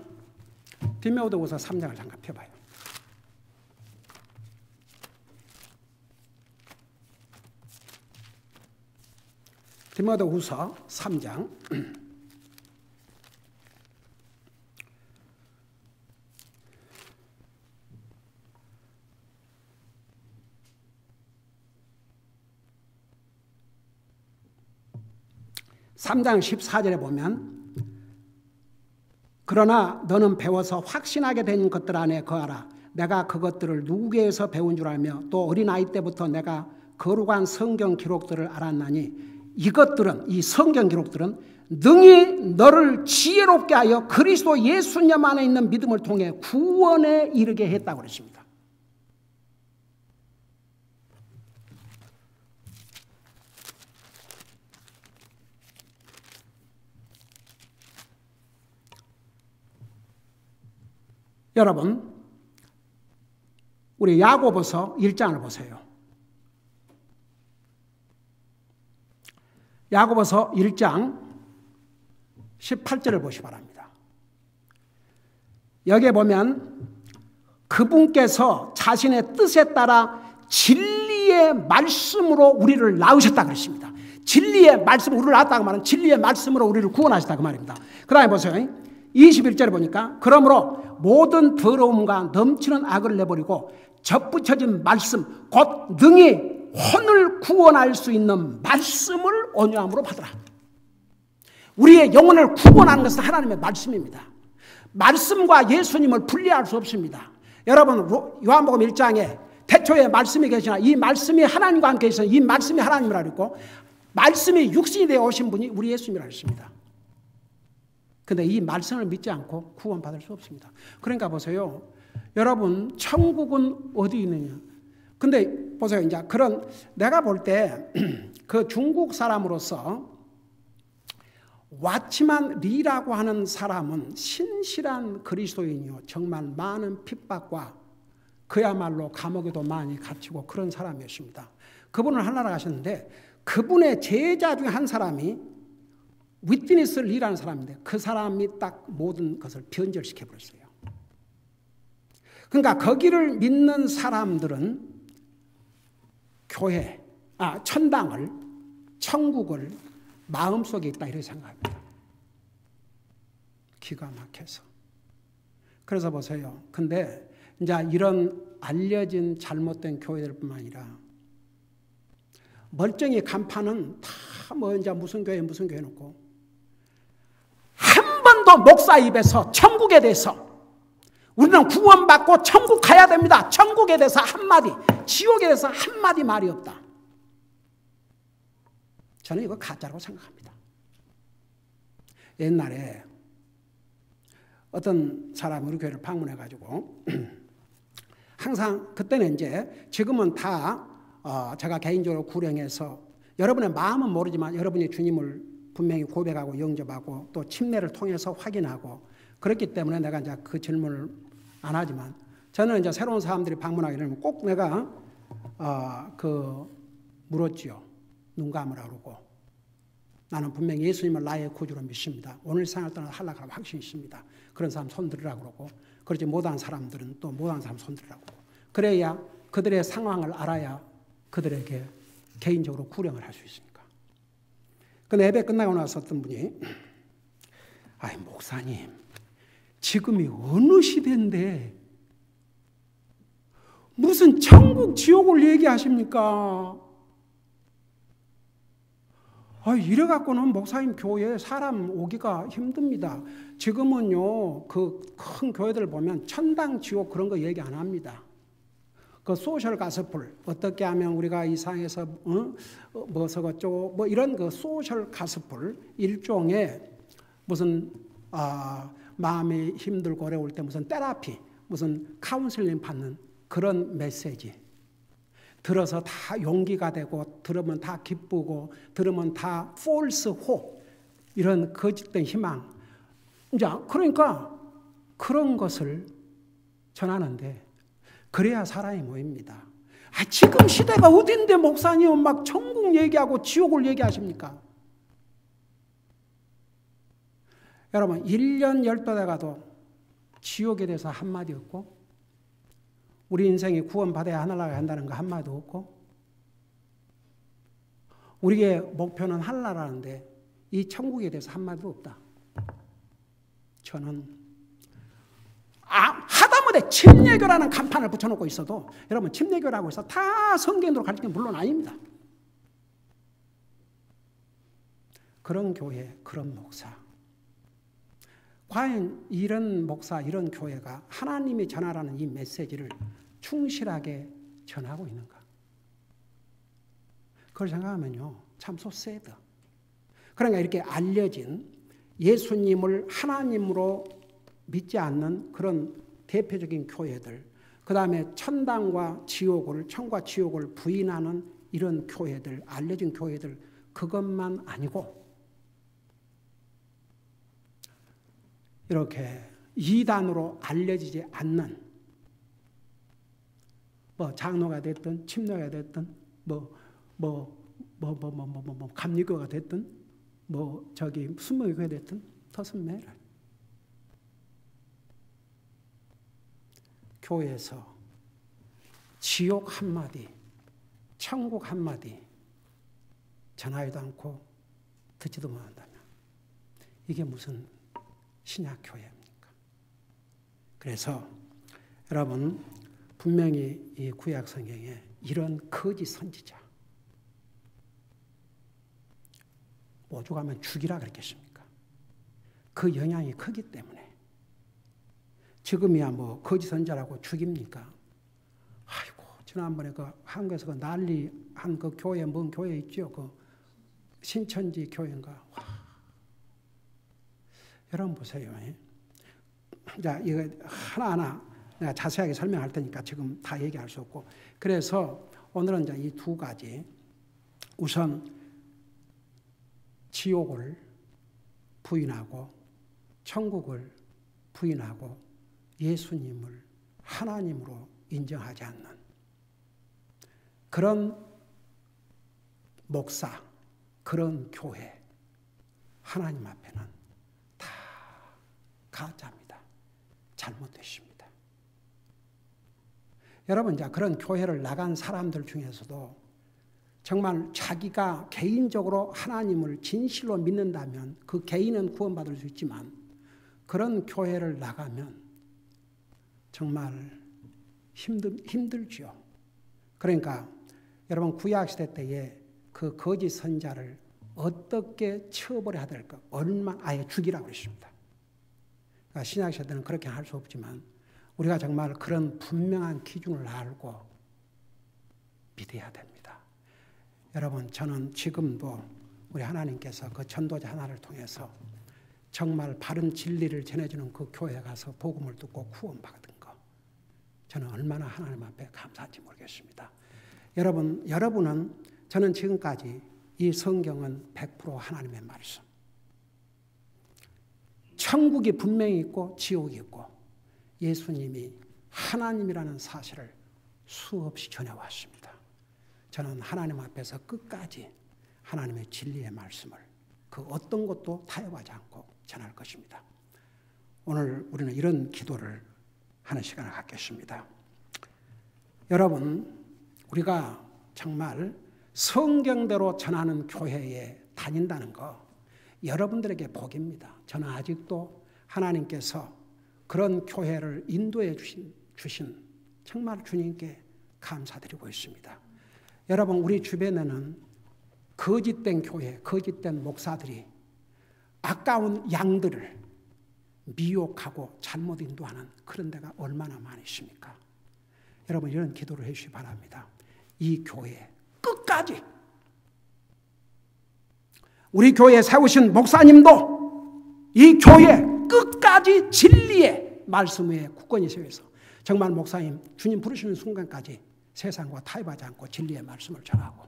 디모데후서 3장을 잠깐 펴봐요. 디모데후서 3장 3장 14절에 보면, 그러나 너는 배워서 확신하게 된 것들 안에 거하라. 내가 그것들을 누구에게서 배운 줄 알며 또 어린아이 때부터 내가 거룩한 성경 기록들을 알았나니 이것들은, 이 성경 기록들은 능히 너를 지혜롭게 하여 그리스도 예수님 안에 있는 믿음을 통해 구원에 이르게 했다고 그랬습니다. 여러분 우리 야고보서 1장을 보세요. 야고보서 1장 18절을 보시기 바랍니다. 여기에 보면 그분께서 자신의 뜻에 따라 진리의 말씀으로 우리를 낳으셨다 그랬습니다. 진리의 말씀, 우리를 낳았다고 말은 진리의 말씀으로 우리를 구원하셨다 그 말입니다. 그 다음에 보세요. 21절에 보니까 그러므로 모든 더러움과 넘치는 악을 내버리고 접붙여진 말씀 곧 능히 혼을 구원할 수 있는 말씀을 온유함으로 받으라. 우리의 영혼을 구원하는 것은 하나님의 말씀입니다. 말씀과 예수님을 분리할 수 없습니다. 여러분 요한복음 1장에 태초에 말씀이 계시나 이 말씀이 하나님과 함께 있어 이 말씀이 하나님이라고 했고 말씀이 육신이 되어 오신 분이 우리 예수님이라고 했습니다. 그런데 이 말씀을 믿지 않고 구원받을 수 없습니다. 그러니까 보세요. 여러분 천국은 어디 있느냐. 근데 보세요. 이제 그런 내가 볼 때 그 중국 사람으로서 와치만 리라고 하는 사람은 신실한 그리스도인이요. 정말 많은 핍박과 그야말로 감옥에도 많이 갇히고 그런 사람이었습니다. 그분을 하나라 가셨는데 그분의 제자 중에 한 사람이 위트니스 리라는 사람인데 그 사람이 딱 모든 것을 변절시켜 버렸어요. 그러니까 거기를 믿는 사람들은 천당을, 천국을 마음속에 있다 이렇게 생각합니다. 기가 막혀서. 그래서 보세요. 근데 이제 이런 알려진 잘못된 교회들뿐만 아니라 멀쩡히 간판은 다 뭐 이제 무슨 교회 놓고 한 번도 목사 입에서 천국에 대해서 우리는 구원받고 천국 가야 됩니다. 천국에 대해서 한마디, 지옥에 대해서 한마디 말이 없다. 저는 이거 가짜라고 생각합니다. 옛날에 어떤 사람이 우리 교회를 방문해가지고 항상 그때는 이제 지금은 다 제가 개인적으로 구령해서 여러분의 마음은 모르지만 여러분이 주님을 분명히 고백하고 영접하고 또 침례를 통해서 확인하고 그렇기 때문에 내가 이제 그 질문을 안 하지만 저는 이제 새로운 사람들이 방문하게 되면 꼭 내가 물었지요. 눈 감으라 그러고 나는 분명히 예수님을 나의 구주로 믿습니다. 오늘 생활 동안 하려고 확신이 있습니다. 그런 사람 손 들으라고 그러고 그렇지 못한 사람들은 또 못한 사람 손 들으라고 그러고 그래야 그들의 상황을 알아야 그들에게 개인적으로 구령을 할 수 있으니까. 근데 예배 끝나고 나서 어떤 분이 아이 목사님 지금이 어느 시대인데 무슨 천국 지옥을 얘기하십니까? 이래갖고는 목사님 교회에 사람 오기가 힘듭니다. 지금은요 그 큰 교회들 보면 천당 지옥 그런 거 얘기 안 합니다. 그 소셜 가스풀 어떻게 하면 우리가 이 상에서 뭐 저것저것 뭐 이런 그 소셜 가스풀 일종의 무슨 마음이 힘들고 어려울 때 무슨 테라피 무슨 카운슬링 받는 그런 메시지 들어서 다 용기가 되고 들으면 다 기쁘고 들으면 다 false hope 이런 거짓된 희망 이제 그러니까 그런 것을 전하는데 그래야 사람이 모입니다. 지금 시대가 어딘데 목사님은 막 천국 얘기하고 지옥을 얘기하십니까? 여러분 1년 10달에 가도 지옥에 대해서 한마디 없고 우리 인생이 구원받아야 하늘나라에 한다는 거 한마디도 없고 우리의 목표는 하늘나라인데 이 천국에 대해서 한마디도 없다. 저는 하다못해 침례교라는 간판을 붙여놓고 있어도 여러분 침례교라고 해서 다 성경으로 가르치는 게 물론 아닙니다. 그런 교회, 그런 목사 과연 이런 목사, 이런 교회가 하나님이 전하라는 이 메시지를 충실하게 전하고 있는가? 그걸 생각하면요 참 소세드. 그러니까 이렇게 알려진 예수님을 하나님으로 믿지 않는 그런 대표적인 교회들, 그 다음에 천당과 지옥을, 천과 지옥을 부인하는 이런 교회들, 알려진 교회들, 그것만 아니고 이렇게 이단으로 알려지지 않는 뭐 장로가 됐든 침례가 됐든 감리교가 됐든 순명교가 됐든 doesn't matter. 교회에서 지옥 한마디, 천국 한마디 전하지도 않고 듣지도 못한다면 이게 무슨 신약교회입니까? 그래서 여러분 분명히 이 구약 성경에 이런 거짓 선지자 오죽하면 죽이라 그랬겠습니까? 그 영향이 크기 때문에 지금이야 뭐 거짓 선지자라고 죽입니까? 아이고 지난번에 그 한국에서 그 난리 한 그 교회 뭔 교회 있죠? 그 신천지 교회인가? 와. 여러분 보세요. 자 이거 하나하나 내가 자세하게 설명할 테니까 지금 다 얘기할 수 없고 그래서 오늘은 이제 이 두 가지 우선 지옥을 부인하고 천국을 부인하고 예수님을 하나님으로 인정하지 않는 그런 목사, 그런 교회 하나님 앞에는 다 가짜입니다. 잘못되십니다. 여러분 이제 그런 교회를 나간 사람들 중에서도 정말 자기가 개인적으로 하나님을 진실로 믿는다면 그 개인은 구원받을 수 있지만 그런 교회를 나가면 정말 힘들죠. 그러니까 여러분 구약시대 때에 그 거짓 선자를 어떻게 처벌해야 될까? 아예 죽이라고 했습니다. 그러니까 신약시대는 그렇게 할 수 없지만 우리가 정말 그런 분명한 기준을 알고 믿어야 됩니다. 여러분 저는 지금도 우리 하나님께서 그 전도자 하나를 통해서 정말 바른 진리를 전해주는 그 교회에 가서 복음을 듣고 구원받은 거 저는 얼마나 하나님 앞에 감사한지 모르겠습니다. 여러분은 저는 지금까지 이 성경은 100% 하나님의 말씀. 천국이 분명히 있고 지옥이 있고 예수님이 하나님이라는 사실을 수없이 전해왔습니다. 저는 하나님 앞에서 끝까지 하나님의 진리의 말씀을 그 어떤 것도 타협하지 않고 전할 것입니다. 오늘 우리는 이런 기도를 하는 시간을 갖겠습니다. 여러분, 우리가 정말 성경대로 전하는 교회에 다닌다는 거 여러분들에게 복입니다. 저는 아직도 하나님께서 그런 교회를 인도해 주신 정말 주님께 감사드리고 있습니다. 여러분 우리 주변에는 거짓된 교회, 거짓된 목사들이 아까운 양들을 미혹하고 잘못 인도하는 그런 데가 얼마나 많이 있습니까? 여러분 이런 기도를 해주시기 바랍니다. 이 교회 끝까지 우리 교회에 세우신 목사님도 이 교회 끝까지 진리의 말씀 위에 굳건히 세워서 정말 목사님 주님 부르시는 순간까지 세상과 타협하지 않고 진리의 말씀을 전하고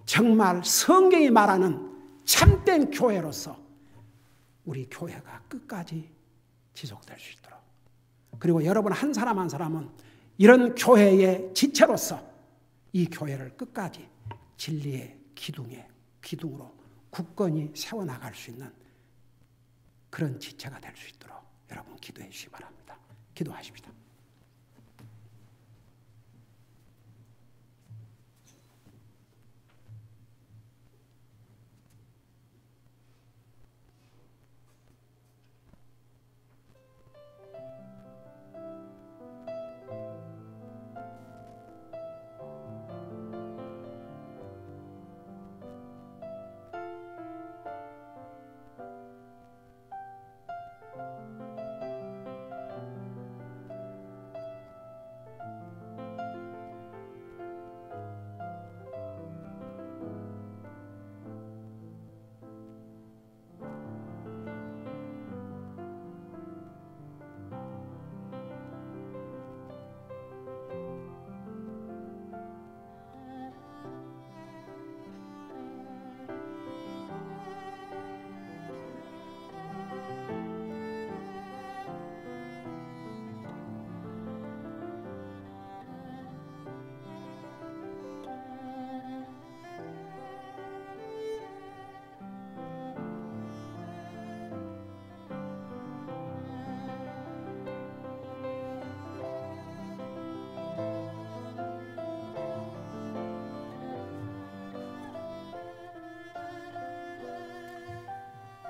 정말 성경이 말하는 참된 교회로서 우리 교회가 끝까지 지속될 수 있도록 그리고 여러분 한 사람 한 사람은 이런 교회의 지체로서 이 교회를 끝까지 진리의 기둥으로 굳건히 세워나갈 수 있는 그런 지체가 될 수 있도록 여러분 기도해 주시기 바랍니다. 기도하십시다.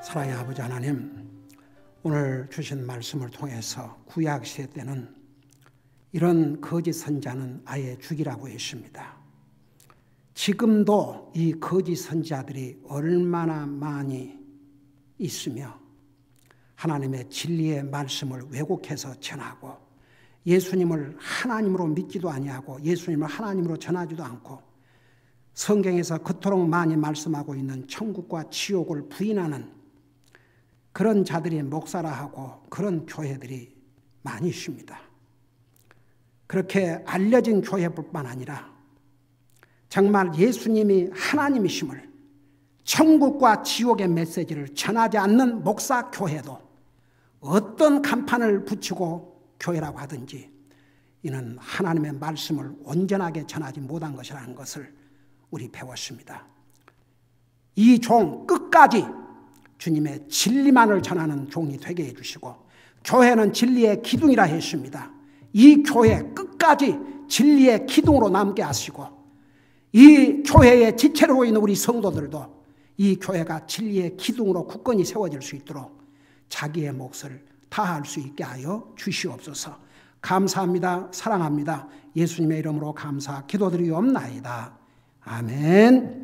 사랑의 아버지 하나님, 오늘 주신 말씀을 통해서 구약시대 때는 이런 거짓 선자는 아예 죽이라고 했습니다. 지금도 이 거짓 선자들이 얼마나 많이 있으며 하나님의 진리의 말씀을 왜곡해서 전하고 예수님을 하나님으로 믿지도 아니하고 예수님을 하나님으로 전하지도 않고 성경에서 그토록 많이 말씀하고 있는 천국과 지옥을 부인하는 그런 자들이 목사라 하고 그런 교회들이 많이 있습니다. 그렇게 알려진 교회뿐만 아니라 정말 예수님이 하나님이심을 천국과 지옥의 메시지를 전하지 않는 목사 교회도 어떤 간판을 붙이고 교회라고 하든지 이는 하나님의 말씀을 온전하게 전하지 못한 것이라는 것을 우리 배웠습니다. 이 종 끝까지 주님의 진리만을 전하는 종이 되게 해주시고 교회는 진리의 기둥이라 했습니다. 이 교회 끝까지 진리의 기둥으로 남게 하시고 이 교회의 지체로 있는 우리 성도들도 이 교회가 진리의 기둥으로 굳건히 세워질 수 있도록 자기의 몫을 다할 수 있게 하여 주시옵소서. 감사합니다. 사랑합니다. 예수님의 이름으로 감사 기도드리옵나이다. 아멘.